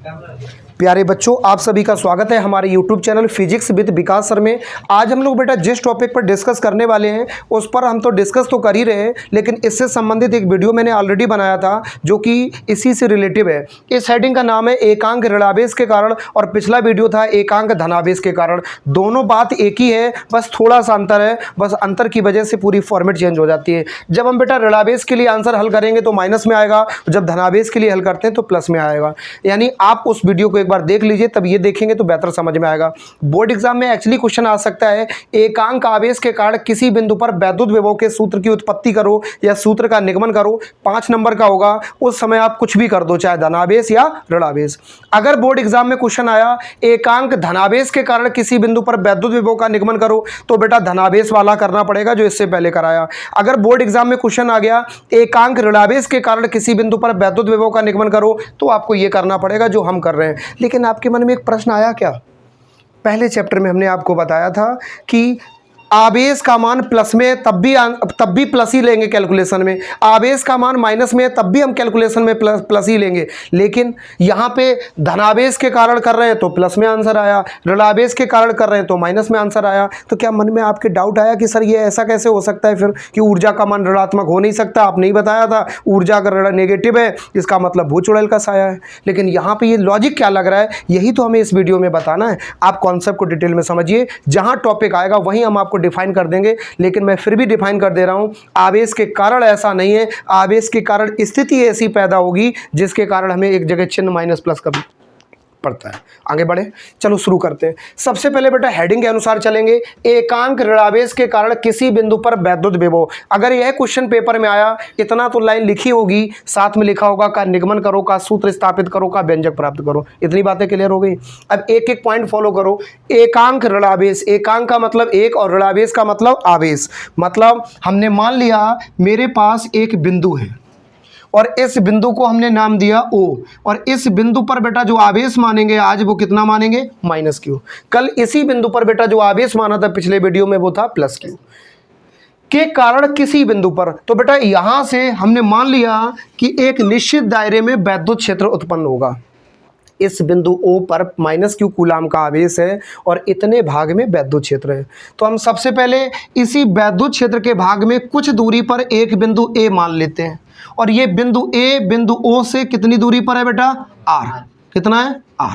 प्यारे बच्चों, आप सभी का स्वागत है हमारे YouTube channel physics with Vikas sir में। आज हम लोग बेटा जिस टॉपिक पर डिस्कस करने वाले हैं उस पर हम तो डिस्कस तो कर ही रहे हैं, लेकिन इससे संबंधित एक वीडियो मैंने ऑलरेडी बनाया था जो कि इसी से रिलेटिव है। इस हेडिंग का नाम है एकांक ऋणावेश के कारण और पिछला वीडियो था एकांक धनावेश के कारण। दोनों बात एक ही है, बस थोड़ा सा अंतर है। बस अंतर की वजह से पूरी फॉर्मेट चेंज हो जाती है। जब हम बेटा ऋणावेश के लिए आंसर हल करेंगे तो माइनस में आएगा, जब धनावेश के लिए हल करते हैं तो प्लस में आएगा। यानी आप उस वीडियो को एक बार देख लीजिए, तब ये देखेंगे तो बेहतर समझ में आएगा। बोर्ड एग्जाम में एक्चुअली क्वेश्चन आ सकता है, एकांक आवेश के कारण किसी बिंदु पर वैद्युत विभव के सूत्र की उत्पत्ति करो या सूत्र का निगमन करो। 5 नंबर का होगा, उस समय आप कुछ भी कर दो, चाहे धनावेश या ऋणावेश। अगर बोर्ड एग्जाम में क्वेश्चन आया एकांक धनावेश के कारण किसी बिंदु पर वैद्युत विभव का निगमन करो, तो बेटा धनावेश वाला करना पड़ेगा जो इससे पहले कराया। अगर बोर्ड एग्जाम में क्वेश्चन आ गया एकांक ऋणावेश के कारण किसी बिंदु पर वैद्युत विभव का निगमन करो, तो आपको यह करना पड़ेगा जो हम कर रहे हैं। लेकिन आपके मन में एक प्रश्न आया क्या? पहले चैप्टर में हमने आपको बताया था कि आवेश का मान प्लस में तब भी प्लस ही लेंगे कैलकुलेशन में, आवेश का मान माइनस में तब भी हम कैलकुलेशन में प्लस ही लेंगे। लेकिन यहाँ पे धनावेश के कारण कर रहे हैं तो प्लस में आंसर आया, ऋणावेश के कारण कर रहे हैं तो माइनस में आंसर आया। तो क्या मन में आपके डाउट आया कि सर ये ऐसा कैसे हो सकता है फिर कि ऊर्जा का मान ऋणात्मक हो नहीं सकता? आपने ही बताया था ऊर्जा अगर नेगेटिव है इसका मतलब भू चुड़ैल का साया है। लेकिन यहाँ पे ये लॉजिक क्या लग रहा है, यही तो हमें इस वीडियो में बताना है। आप कॉन्सेप्ट को डिटेल में समझिए, जहाँ टॉपिक आएगा वहीं हम आपको डिफाइन कर देंगे। लेकिन मैं फिर भी डिफाइन कर दे रहा हूं, आवेश के कारण ऐसा नहीं है, आवेश के कारण स्थिति ऐसी पैदा होगी जिसके कारण हमें एक जगह चिन्ह माइनस प्लस का पड़ता है। आगे बढ़े, चलो शुरू करते हैं। सबसे पहले बेटा हेडिंग के अनुसार चलेंगे। एकांक ऋणावेश के कारण किसी बिंदु पर वैद्युत विभव। अगर यह क्वेश्चन पेपर में आया, इतना तो लाइन लिखी होगी, साथ में लिखा होगा का निगमन करो, का सूत्र स्थापित करो, का व्यंजक प्राप्त करो। इतनी बातें क्लियर हो गई। अब एक एक पॉइंट फॉलो करो। एकांक ऋणावेश, एकांक का मतलब एक और ऋणावेश का मतलब आवेश। मतलब हमने मान लिया मेरे पास एक बिंदु है और इस बिंदु को हमने नाम दिया O, और इस बिंदु पर बेटा जो आवेश मानेंगे आज वो कितना मानेंगे? Minus Q। कल इसी बिंदु पर बेटा जो आवेश माना था पिछले वीडियो में वो था प्लस Q के कारण किसी बिंदु पर। तो बेटा यहां से हमने मान लिया कि एक निश्चित दायरे में वैद्युत क्षेत्र उत्पन्न होगा। इस बिंदु O पर माइनस Q कूलाम का आवेश है और इतने भाग में वैद्युत क्षेत्र है। तो हम सबसे पहले इसी वैद्युत क्षेत्र के भाग में कुछ दूरी पर एक बिंदु A मान लेते हैं, और ये बिंदु A बिंदु O से कितनी दूरी पर है बेटा? R। कितना है? R।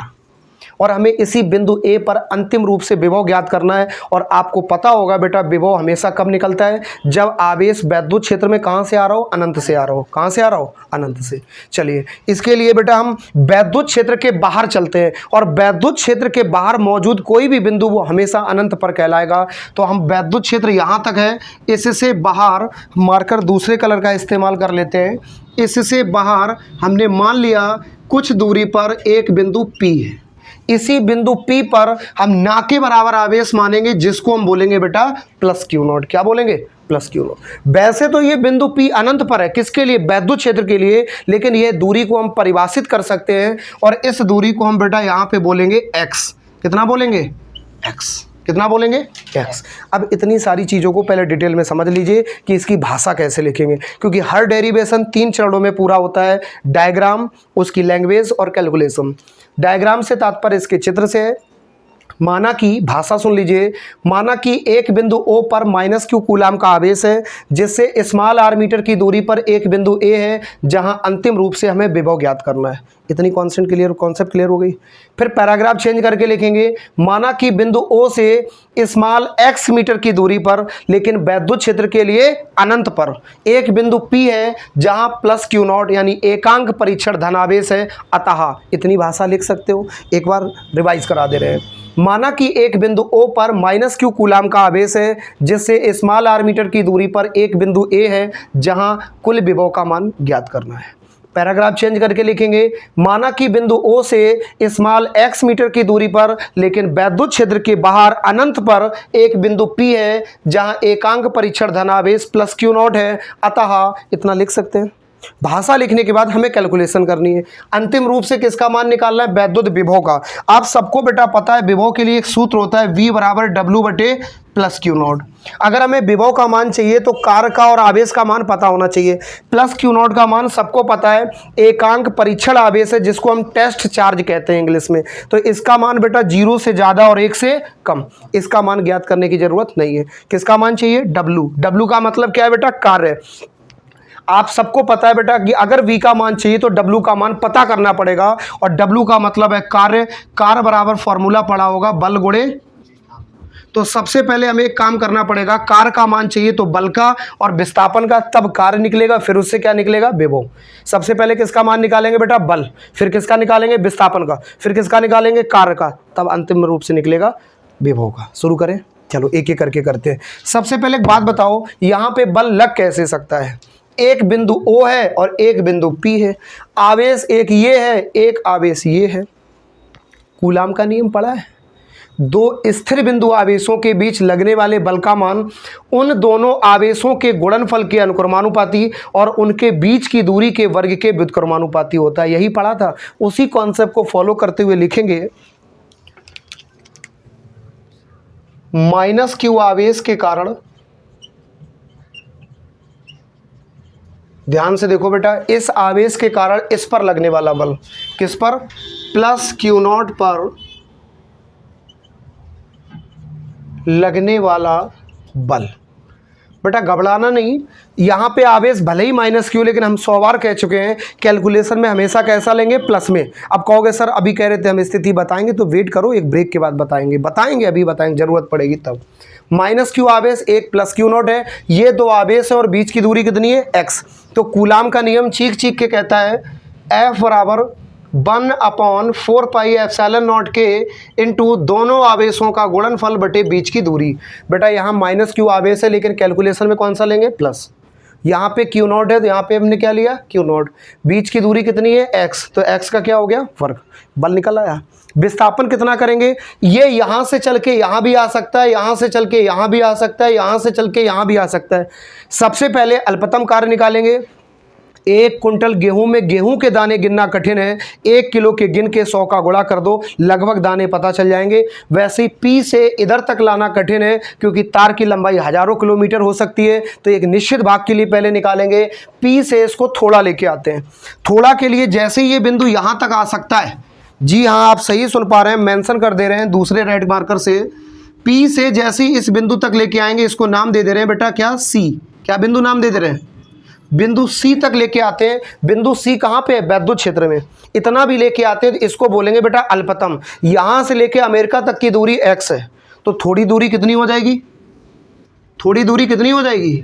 और हमें इसी बिंदु A पर अंतिम रूप से विभव ज्ञात करना है। और आपको पता होगा बेटा विभव हमेशा कब निकलता है? जब आवेश वैद्युत क्षेत्र में कहां से आ रहा हो? अनंत से आ रहा हो। कहां से आ रहा हो? अनंत से। चलिए इसके लिए बेटा हम वैद्युत क्षेत्र के बाहर चलते हैं, और वैद्युत क्षेत्र के बाहर मौजूद कोई भी बिंदु वो हमेशा अनंत पर कहलाएगा। तो हम वैद्युत क्षेत्र यहां तक है, इससे बाहर मार्कर दूसरे कलर का इस्तेमाल कर लेते हैं। इससे बाहर हमने मान लिया कुछ दूरी पर एक बिंदु P है। इसी बिंदु P पर हम ना के बराबर आवेश मानेंगे जिसको हम बोलेंगे बेटा प्लस Q नॉट। क्या बोलेंगे? Plus Q not. वैसे तो ये बिंदु P अनंत पर है, किसके लिए? वैद्युत क्षेत्र के लिए। लेकिन ये दूरी को हम परिभाषित कर सकते हैं, और इस दूरी को हम बेटा यहाँ पे बोलेंगे x। कितना बोलेंगे? x। कितना बोलेंगे? x। अब इतनी सारी चीज़ों को पहले डिटेल में समझ लीजिए कि इसकी भाषा कैसे लिखेंगे, क्योंकि हर डेरिवेशन 3 चरणों में पूरा होता है। डायग्राम, उसकी लैंग्वेज और कैलकुलेशन। डायग्राम से तात्पर्य इसके चित्र से है। माना कि, भाषा सुन लीजिए, माना कि एक बिंदु O पर माइनस Q कूलाम का आवेश है, जिससे स्मॉल r मीटर की दूरी पर एक बिंदु A है जहां अंतिम रूप से हमें विभव ज्ञात करना है। इतनी कॉन्सेप्ट क्लियर हो गई। फिर पैराग्राफ चेंज करके लिखेंगे, माना कि बिंदु O से स्मॉल x मीटर की दूरी पर, लेकिन वैद्युत क्षेत्र के लिए अनंत पर, एक बिंदु P है जहां प्लस Q नॉट यानी एकांक परीक्षण धनावेश है। अतः इतनी भाषा लिख सकते हो। एक बार रिवाइज करा दे रहे हैं। माना कि एक बिंदु O पर माइनस Q कूलाम का आवेश है, जिससे स्मॉल r मीटर की दूरी पर एक बिंदु A है जहां कुल विभव का मान ज्ञात करना है। पैराग्राफ चेंज करके लिखेंगे, माना कि बिंदु O से स्मॉल x मीटर की दूरी पर, लेकिन वैद्युत क्षेत्र के बाहर अनंत पर एक बिंदु P है जहां एकांक परीक्षण धनावेश प्लस Q नॉट है। अतः इतना लिख सकते हैं। भाषा लिखने के बाद हमें कैलकुलेशन करनी है। अंतिम रूप से किसका मान निकालना है? वैद्युत विभव का। आप सबको बेटा पता है विभव के लिए एक सूत्र होता है, V बराबर W बटे प्लस क्यू नॉट। अगर हमें विभव का मान चाहिए तो कार्य का और आवेश का मान पता होना चाहिए। प्लस क्यू नॉट का मान सबको पता है, एकांक परीक्षण आवेश है जिसको हम टेस्ट चार्ज कहते हैं इंग्लिश में। तो इसका मान बेटा 0 से ज़्यादा और 1 से कम, इसका मान ज्ञात करने की जरूरत नहीं है। किसका मान चाहिए? W। W का मतलब क्या है बेटा? कार्य। आप सबको पता है बेटा कि अगर V का मान चाहिए तो W का मान पता करना पड़ेगा, और W का मतलब है कार्य। कार्य बराबर फॉर्मूला पड़ा होगा बल गुणे, तो सबसे पहले हमें एक काम करना पड़ेगा, कार्य का मान चाहिए तो बल का और विस्थापन का, तब कार्य निकलेगा, फिर उससे क्या निकलेगा? विभव। सबसे पहले किसका मान निकालेंगे बेटा? बल, फिर किसका निकालेंगे? विस्थापन का, फिर किसका निकालेंगे? कार्य का, तब अंतिम रूप से निकलेगा विभव का। शुरू करें, चलो एक एक करके करते हैं। सबसे पहले एक बात बताओ, यहाँ पे बल लग कैसे सकता है? एक बिंदु O है और एक बिंदु P है, आवेश एक ये है, एक आवेश ये है। कूलाम का नियम पढ़ा है? दो स्थिर बिंदु आवेशों के बीच लगने वाले बल का मान उन दोनों आवेशों के गुणनफल के अनुक्रमानुपाती और उनके बीच की दूरी के वर्ग के व्युत्क्रमानुपाती होता है। यही पढ़ा था, उसी कॉन्सेप्ट को फॉलो करते हुए लिखेंगे। माइनस क्यू आवेश के कारण, ध्यान से देखो बेटा, इस आवेश के कारण इस पर लगने वाला बल, किस पर? प्लस क्यू नॉट पर लगने वाला बल। बेटा घबराना नहीं, यहाँ पे आवेश भले ही माइनस क्यू, लेकिन हम 100 बार कह चुके हैं कैलकुलेशन में हमेशा कैसा लेंगे? प्लस में। अब कहोगे सर अभी कह रहे थे हम स्थिति बताएंगे, तो वेट करो, एक ब्रेक के बाद बताएंगे, अभी बताएंगे, जरूरत पड़ेगी तब। माइनस क्यू आवेश, एक प्लस क्यू नॉट है, ये दो आवेश है और बीच की दूरी कितनी है? x। तो कूलाम का नियम चीख चीख के कहता है F बराबर 1/4 पाई एप्सिलॉन नॉट के इंटू दोनों आवेशों का गुणनफल बटे बीच की दूरी। बेटा यहाँ माइनस क्यू आवेश है, लेकिन कैलकुलेशन में कौन सा लेंगे? प्लस। यहाँ पे क्यू नॉट है तो यहाँ पे हमने क्या लिया? Q not. बीच की दूरी कितनी है? x, तो x का क्या हो गया? वर्ग। बल निकल आया। विस्थापन कितना करेंगे? ये यहाँ से चल के यहाँ भी आ सकता है, यहाँ से चल के यहाँ भी आ सकता है, यहाँ से चल के यहाँ भी आ सकता है। सबसे पहले अल्पतम कार्य निकालेंगे। 1 कुंटल गेहूं में गेहूं के दाने गिनना कठिन है, 1 किलो के गिन के 100 का गुणा कर दो, लगभग दाने पता चल जाएंगे। वैसे ही P से इधर तक लाना कठिन है, क्योंकि तार की लंबाई हजारों किलोमीटर हो सकती है। तो एक निश्चित भाग के लिए पहले निकालेंगे, P से इसको थोड़ा लेके आते हैं। थोड़ा के लिए जैसे ये बिंदु यहाँ तक आ सकता है, जी हाँ आप सही सुन पा रहे हैं, मेंशन कर दे रहे हैं दूसरे रेड मार्कर से। P से जैसे ही इस बिंदु तक लेके आएंगे, इसको नाम दे दे रहे हैं बेटा क्या? C। क्या बिंदु नाम दे दे रहे हैं? बिंदु C तक लेके आते हैं। बिंदु C कहाँ पे है? वैद्युत क्षेत्र में। इतना भी लेके आते हैं तो इसको बोलेंगे बेटा अल्पतम। यहाँ से लेके अमेरिका तक की दूरी x है, तो थोड़ी दूरी कितनी हो जाएगी? थोड़ी दूरी कितनी हो जाएगी?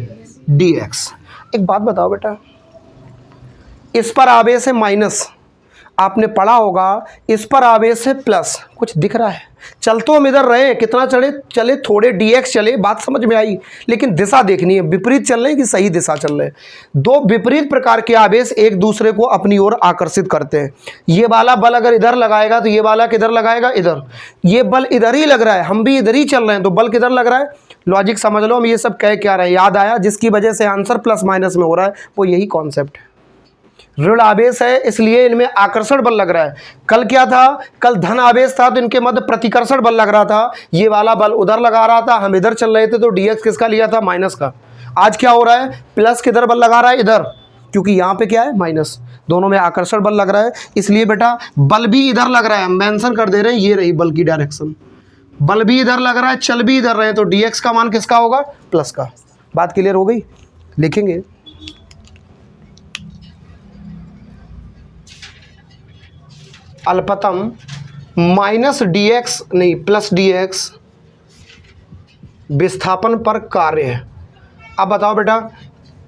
dx। एक बात बताओ बेटा, इस पर आवेश है माइनस, आपने पढ़ा होगा, इस पर आवेश है प्लस। कुछ दिख रहा है? चल तो हम इधर रहे, कितना चले थोड़े dx चले, बात समझ में आई, लेकिन दिशा देखनी है, विपरीत चल रहे हैं कि सही दिशा चल रहे हैं। दो विपरीत प्रकार के आवेश एक दूसरे को अपनी ओर आकर्षित करते हैं। ये वाला बल अगर इधर लगाएगा तो ये वाला किधर लगाएगा? इधर। ये बल इधर ही लग रहा है, हम भी इधर ही चल रहे हैं, तो बल किधर लग रहा है? लॉजिक समझ लो, हम ये सब कह क्या रहे हैं, याद आया? जिसकी वजह से आंसर प्लस माइनस में हो रहा है, वो यही कॉन्सेप्ट है। ऋण आवेश है इसलिए इनमें आकर्षण बल लग रहा है। कल क्या था? कल धन आवेश था तो इनके मध्य प्रतिकर्षण बल लग रहा था। ये वाला बल उधर लगा रहा था, हम इधर चल रहे थे, तो dx किसका लिया था? माइनस का। आज क्या हो रहा है? प्लस किधर बल लगा रहा है? इधर, क्योंकि यहाँ पे क्या है? माइनस। दोनों में आकर्षण बल लग रहा है, इसलिए बेटा बल भी इधर लग रहा है। हम मेंशन कर दे रहे हैं, ये रही बल की डायरेक्शन। बल भी इधर लग रहा है, चल भी इधर रहे हैं, तो dx का मान किसका होगा? प्लस का। बात क्लियर हो गई? लिखेंगे अल्पतम माइनस dx नहीं प्लस dx विस्थापन पर कार्य है। अब बताओ बेटा,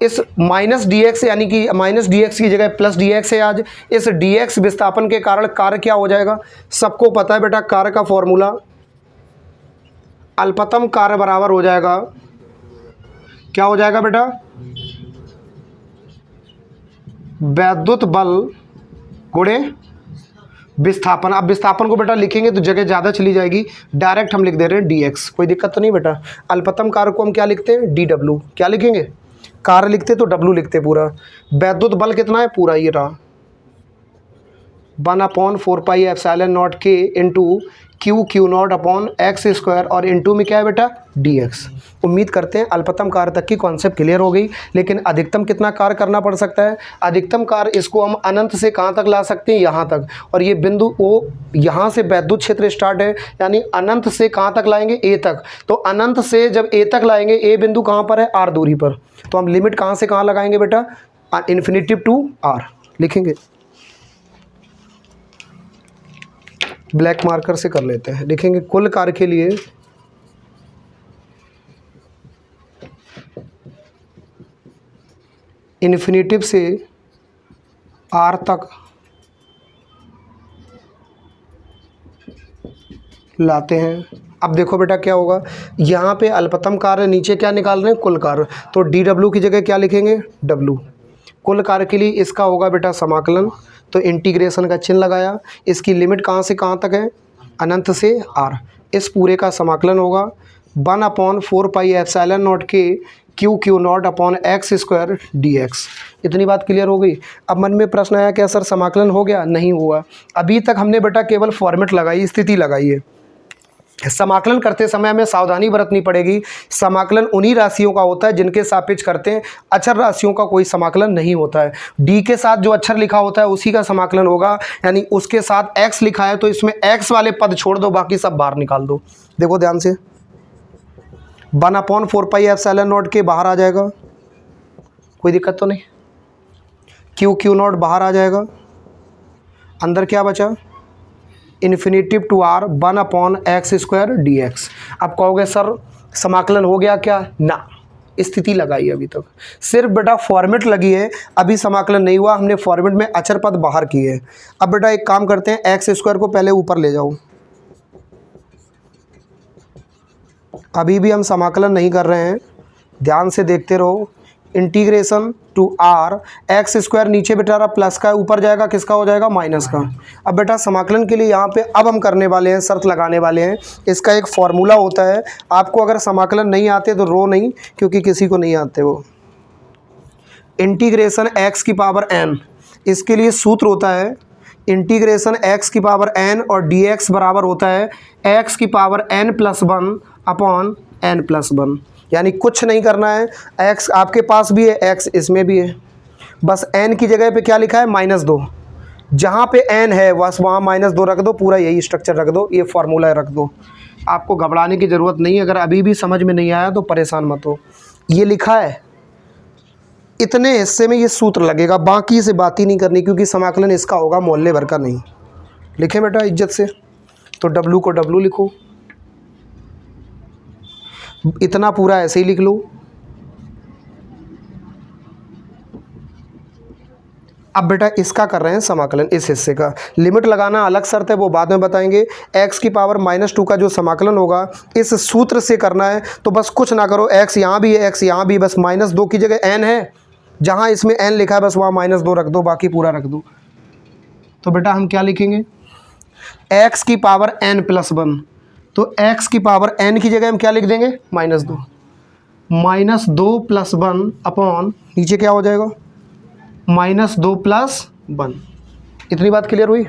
इस माइनस dx यानी कि माइनस dx की जगह प्लस dx है आज, इस dx विस्थापन के कारण कार्य क्या हो जाएगा? सबको पता है बेटा, कार्य का फॉर्मूला अल्पतम कार्य बराबर हो जाएगा, क्या हो जाएगा बेटा? वैद्युत बल गुणे विस्थापन। अब विस्थापन को बेटा लिखेंगे तो जगह ज़्यादा चली जाएगी, डायरेक्ट हम लिख दे रहे हैं dx, कोई दिक्कत तो नहीं बेटा। अल्पतम कार्य को हम क्या लिखते हैं? dw। क्या लिखेंगे? कार्य लिखते तो डब्लू लिखते पूरा। वैद्युत बल कितना है, पूरा ये रहा 1/4πε0 के into Q not upon x square, और इंटू में क्या है बेटा, डी एक्स। उम्मीद करते हैं अल्पतम कार्य तक की कॉन्सेप्ट क्लियर हो गई। लेकिन अधिकतम कितना कार्य करना पड़ सकता है, अधिकतम कार्य इसको हम अनंत से कहाँ तक ला सकते हैं, यहाँ तक। और ये बिंदु ओ, यहाँ से वैद्युत क्षेत्र स्टार्ट है, यानी अनंत से कहाँ तक लाएंगे, ए तक। तो अनंत से जब ए तक लाएंगे, ए बिंदु कहाँ पर है, आर दूरी पर। तो हम लिमिट कहाँ से कहाँ लगाएंगे बेटा, इन्फिनिटिव टू आर लिखेंगे। ब्लैक मार्कर से कर लेते हैं, लिखेंगे कुल कार्य के लिए इन्फिनिटिव से आर तक लाते हैं। अब देखो बेटा क्या होगा, यहाँ पे अल्पतम कार्य, नीचे क्या निकाल रहे हैं, कुल कार्य। तो डी डब्ल्यू की जगह क्या लिखेंगे, डब्ल्यू। कुल कार्य के लिए इसका होगा बेटा समाकलन, तो इंटीग्रेशन का चिन्ह लगाया। इसकी लिमिट कहाँ से कहाँ तक है, अनंत से आर। इस पूरे का समाकलन होगा 1/4πε0 के Q not upon x square D x. इतनी बात क्लियर हो गई। अब मन में प्रश्न आया, क्या सर समाकलन हो गया, नहीं हुआ। अभी तक हमने बेटा केवल फॉर्मेट लगाई, स्थिति लगाई है। समाकलन करते समय हमें सावधानी बरतनी पड़ेगी। समाकलन उन्हीं राशियों का होता है जिनके सापेक्ष करते हैं, अक्षर राशियों का कोई समाकलन नहीं होता है। डी के साथ जो अक्षर लिखा होता है उसी का समाकलन होगा, यानी उसके साथ एक्स लिखा है तो इसमें एक्स वाले पद छोड़ दो, बाकी सब बाहर निकाल दो। देखो ध्यान से, 1/4πε0 के बाहर आ जाएगा, कोई दिक्कत तो नहीं। क्यू नॉट बाहर आ जाएगा, अंदर क्या बचा, infinitive to are 1/x² dx। अब कहोगे सर समाकलन हो गया क्या, ना, स्थिति लगाई अभी तक, सिर्फ बेटा फॉर्मेट लगी है, अभी समाकलन नहीं हुआ। हमने फॉर्मेट में अचर पद बाहर किए। अब बेटा एक काम करते हैं, x² को पहले ऊपर ले जाओ। अभी भी हम समाकलन नहीं कर रहे हैं, ध्यान से देखते रहो। इंटीग्रेशन टू आर x² नीचे बेटा रहा प्लस का, ऊपर जाएगा किसका हो जाएगा, माइनस का। अब बेटा समाकलन के लिए यहाँ पे अब हम करने वाले हैं, शर्त लगाने वाले हैं। इसका एक फॉर्मूला होता है, आपको अगर समाकलन नहीं आते तो रो नहीं, क्योंकि किसी को नहीं आते वो। इंटीग्रेशन x की पावर n, इसके लिए सूत्र होता है इंटीग्रेशन x की पावर n और dx बराबर होता है x की पावर n+1 अपॉन n+1। यानी कुछ नहीं करना है, x आपके पास भी है, x इसमें भी है, बस n की जगह पे क्या लिखा है, -2। जहाँ पे n है बस वहाँ -2 रख दो, पूरा यही स्ट्रक्चर रख दो, ये फार्मूला रख दो। आपको घबराने की ज़रूरत नहीं है। अगर अभी भी समझ में नहीं आया तो परेशान मत हो, ये लिखा है, इतने हिस्से में ये सूत्र लगेगा, बाकी से बात ही नहीं करनी, क्योंकि समाकलन इसका होगा, मोहल्ले भर का नहीं। लिखें बेटा इज्जत से, तो W को W लिखो, इतना पूरा ऐसे ही लिख लो। अब बेटा इसका कर रहे हैं समाकलन, इस हिस्से का। लिमिट लगाना अलग शर्त है, वो बाद में बताएंगे। x की पावर -2 का जो समाकलन होगा इस सूत्र से करना है, तो बस कुछ ना करो, x यहाँ भी है, x यहाँ भी, बस -2 की जगह n है, जहाँ इसमें n लिखा है बस वहाँ -2 रख दो, बाकी पूरा रख दो। तो बेटा हम क्या लिखेंगे, x की पावर n+1, तो x की पावर n की जगह हम क्या लिख देंगे, -2। -2 + 1 अपॉन नीचे क्या हो जाएगा, -2 + 1। इतनी बात क्लियर हुई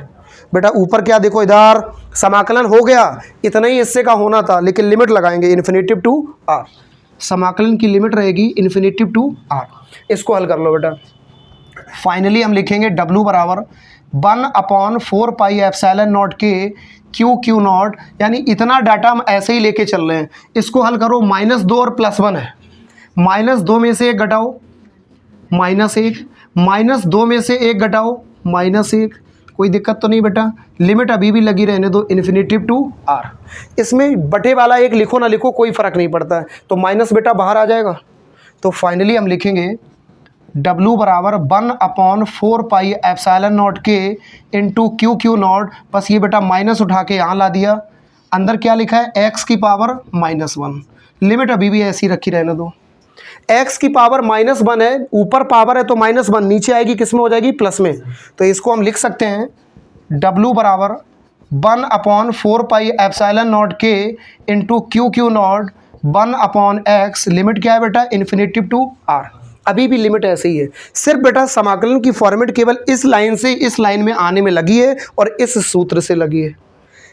बेटा। ऊपर क्या देखो, इधर समाकलन हो गया, इतना ही हिस्से का होना था, लेकिन लिमिट लगाएंगे इन्फिनिटिव टू आर। समाकलन की लिमिट रहेगी इन्फिनिटिव टू आर। इसको हल कर लो बेटा। फाइनली हम लिखेंगे W बराबर 1/4πε0 के क्यू नॉट, यानी इतना डाटा हम ऐसे ही लेके चल रहे हैं। इसको हल करो, -2 और +1 है, -2 में से 1 घटाओ, -1, -2 में से 1 घटाओ, -1। कोई दिक्कत तो नहीं बेटा, लिमिट अभी भी लगी रहने दो इन्फिनिटिव टू आर। इसमें बटे वाला एक लिखो ना लिखो कोई फ़र्क नहीं पड़ता है, तो माइनस बेटा बाहर आ जाएगा। तो फाइनली हम लिखेंगे W बराबर 1/4πε0 के इंटू क्यू नॉट, बस ये बेटा माइनस उठा के यहाँ ला दिया, अंदर क्या लिखा है, x की पावर -1। लिमिट अभी भी ऐसी रखी रहने दो। x की पावर -1 है, ऊपर पावर है तो -1, नीचे आएगी किस में हो जाएगी, प्लस में। तो इसको हम लिख सकते हैं W बराबर 1/4πε0 के into Q not 1/x, limit क्या है बेटा, इन्फिनिटिव टू आर। अभी भी लिमिट ऐसे ही है। सिर्फ बेटा समाकलन की फॉर्मेट केवल इस लाइन से इस लाइन में आने में लगी है और इस सूत्र से लगी है।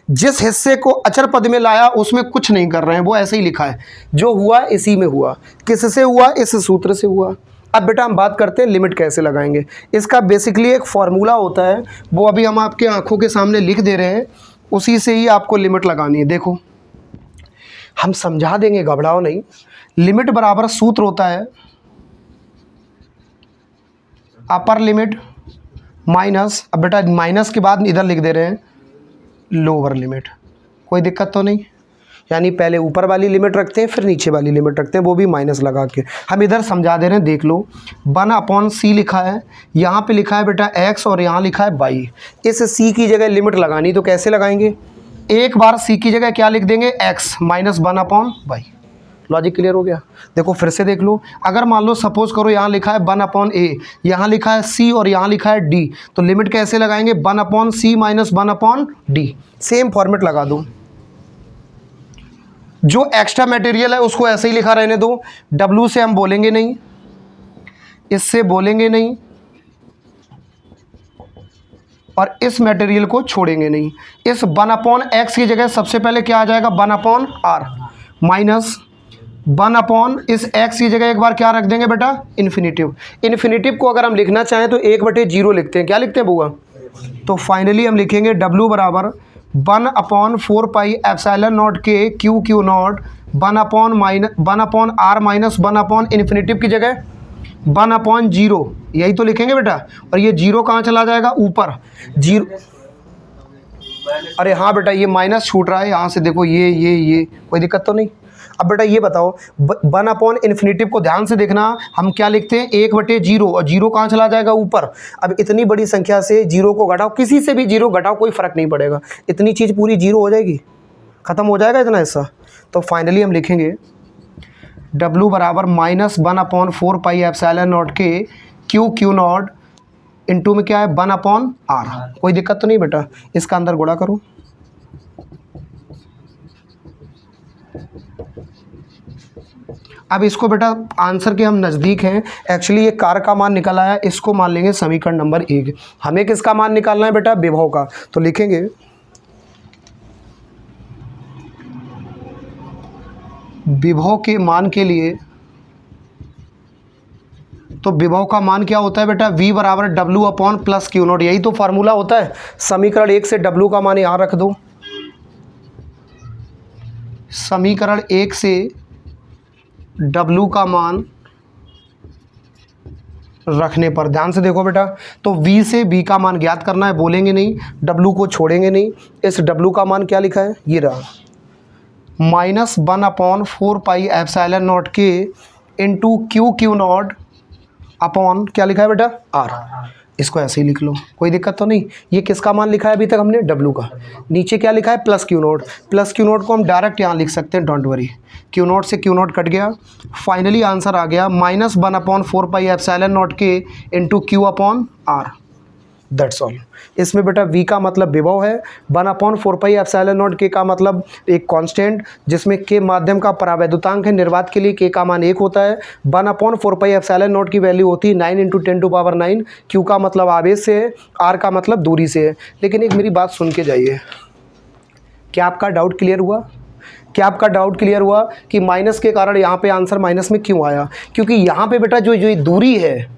जिस हिस्से को अचर पद में लाया उसमें कुछ नहीं कर रहे हैं, वो ऐसे ही लिखा है, जो हुआ इसी में हुआ। किससे हुआ? इस सूत्र से हुआ। अब बेटा हम बात करते हैं लिमिट कैसे लगाएंगे। इसका बेसिकली एक फॉर्मूला होता है, वो अभी हम आपके आंखों के सामने लिख दे रहे हैं, उसी से ही आपको लिमिट लगानी है। देखो हम समझा देंगे, घबराओ नहीं। लिमिट बराबर सूत्र होता है अपर लिमिट माइनस, अब बेटा माइनस के बाद इधर लिख दे रहे हैं लोअर लिमिट। कोई दिक्कत तो नहीं? यानी पहले ऊपर वाली लिमिट रखते हैं फिर नीचे वाली लिमिट रखते हैं, वो भी माइनस लगा के। हम इधर समझा दे रहे हैं, देख लो 1/c लिखा है, यहाँ पे लिखा है बेटा x और यहाँ लिखा है y। इस c की जगह लिमिट लगानी तो कैसे लगाएंगे? एक बार c की जगह क्या लिख देंगे? x minus 1/y। Logic clear हो गया? देखो फिर से देख लो, अगर मान लो सपोज करो यहाँ लिखा है 1/a, यहाँ लिखा है c और यहाँ लिखा है d, तो लिमिट कैसे लगाएंगे? 1/c minus 1/d। Same format लगा दो। जो एक्स्ट्रा मटेरियल है उसको ऐसे ही लिखा रहने दो। w से हम बोलेंगे नहीं, इससे बोलेंगे नहीं, और इस मटेरियल को छोड़ेंगे नहीं। इस 1/x की जगह सबसे पहले क्या आ जाएगा? 1/r माइनस 1/ इस x की जगह एक बार क्या रख देंगे बेटा? इन्फिनेटिव। इन्फिनेटिव को अगर हम लिखना चाहें तो 1/0 लिखते हैं। क्या लिखते हैं बुआ? तो फाइनली हम लिखेंगे w बराबर 1/4 पाई एप्सिलॉन नॉट के Q Q not 1/r minus 1/ infinitive की जगह 1/0, यही तो लिखेंगे बेटा। और ये जीरो कहाँ चला जाएगा? ऊपर जीरो। अरे हाँ बेटा ये माइनस छूट रहा है यहाँ से, देखो ये कोई दिक्कत तो नहीं? अब बेटा ये बताओ 1/ इन्फिनेटिव को ध्यान से देखना, हम क्या लिखते हैं? 1/0, और जीरो कहाँ चला जाएगा? ऊपर। अब इतनी बड़ी संख्या से जीरो को घटाओ, किसी से भी जीरो घटाओ कोई फ़र्क नहीं पड़ेगा, इतनी चीज़ पूरी जीरो हो जाएगी, ख़त्म हो जाएगा इतना हिस्सा। तो फाइनली हम लिखेंगे w बराबर माइनस 1/4 पाई एप्सिलॉन नॉट के क्यू नॉट इंटू में क्या है? 1/r। कोई दिक्कत तो नहीं बेटा? इसका अंदर गुणा करो। अब इसको बेटा आंसर के हम नज़दीक हैं, एक्चुअली ये कार का मान निकल आया, इसको मान लेंगे समीकरण नंबर 1। हमें किसका मान निकालना है बेटा? विभव का। तो लिखेंगे विभव के मान के लिए, तो विभव का मान क्या होता है बेटा? v बराबर w/+q0। यही तो फार्मूला होता है। समीकरण 1 से w का मान यहाँ रख दो। समीकरण 1 से w का मान रखने पर ध्यान से देखो बेटा, तो v से b का मान ज्ञात करना है, बोलेंगे नहीं, w को छोड़ेंगे नहीं। इस w का मान क्या लिखा है? ये रहा माइनस 1/4 पाई एप्सिलॉन नॉट के इंटू क्यू नॉट अपॉन क्या लिखा है बेटा? r। इसको ऐसे ही लिख लो, कोई दिक्कत तो नहीं? ये किसका मान लिखा है अभी तक हमने? w का। नीचे क्या लिखा है? प्लस क्यू नॉट को हम डायरेक्ट यहाँ लिख सकते हैं, डोंट वरी। क्यू नॉट से क्यू नॉट कट गया, फाइनली आंसर आ गया माइनस 1/4 पाई एप्सिलॉन नॉट के इंटू q/r। That's all. इसमें बेटा v का मतलब विभव है, 1/4 पाई एप्सिलॉन नॉट k का मतलब एक कांस्टेंट, जिसमें k माध्यम का परावैद्युतांक है। निर्वात के लिए k का मान 1 होता है। 1/4 पाई एप्सिलॉन नॉट की वैल्यू होती है 9 × 10⁹। q का मतलब आवेश से है, r का मतलब दूरी से है। लेकिन एक मेरी बात सुन के जाइए, क्या आपका डाउट क्लियर हुआ? क्या आपका डाउट क्लियर हुआ कि माइनस के कारण यहाँ पे आंसर माइनस में क्यों आया? क्योंकि यहाँ पे बेटा जो ये दूरी है,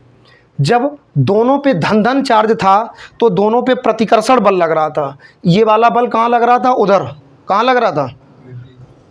जब दोनों पे धन चार्ज था तो दोनों पे प्रतिकर्षण बल लग रहा था। ये वाला बल कहाँ लग रहा था? उधर। कहाँ लग रहा था?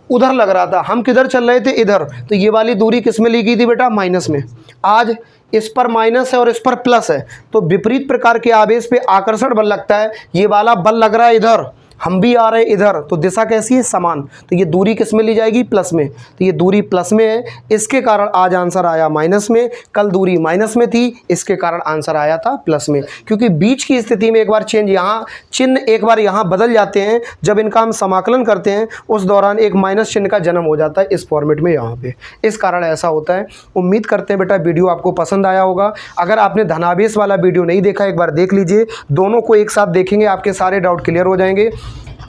उधर लग रहा था। हम किधर चल रहे थे? इधर। तो ये वाली दूरी किस में ली गई थी बेटा? माइनस में। आज इस पर माइनस है और इस पर प्लस है, तो विपरीत प्रकार के आवेश पे आकर्षण बल लगता है। ये वाला बल लग रहा है इधर, हम भी आ रहे हैं इधर, तो दिशा कैसी है? समान। तो ये दूरी किस में ली जाएगी? प्लस में। तो ये दूरी प्लस में है, इसके कारण आज आंसर आया माइनस में। कल दूरी माइनस में थी, इसके कारण आंसर आया था प्लस में। क्योंकि बीच की स्थिति में एक बार चेंज, यहाँ चिन्ह एक बार यहाँ बदल जाते हैं, जब इनका हम समाकलन करते हैं उस दौरान एक माइनस चिन्ह का जन्म हो जाता है इस फॉर्मेट में यहाँ पे। इस कारण ऐसा होता है। उम्मीद करते हैं बेटा वीडियो आपको पसंद आया होगा। अगर आपने धनावेश वाला वीडियो नहीं देखा, एक बार देख लीजिए। दोनों को एक साथ देखेंगे, आपके सारे डाउट क्लियर हो जाएंगे।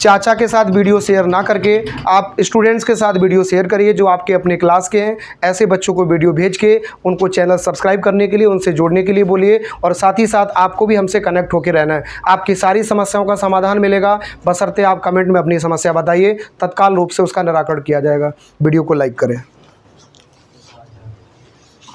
चाचा के साथ वीडियो शेयर ना करके आप स्टूडेंट्स के साथ वीडियो शेयर करिए जो आपके अपने क्लास के हैं। ऐसे बच्चों को वीडियो भेज के उनको चैनल सब्सक्राइब करने के लिए, उनसे जोड़ने के लिए बोलिए। और साथ ही साथ आपको भी हमसे कनेक्ट होकर रहना है। आपकी सारी समस्याओं का समाधान मिलेगा, बशर्ते आप कमेंट में अपनी समस्या बताइए, तत्काल रूप से उसका निराकरण किया जाएगा। वीडियो को लाइक करें।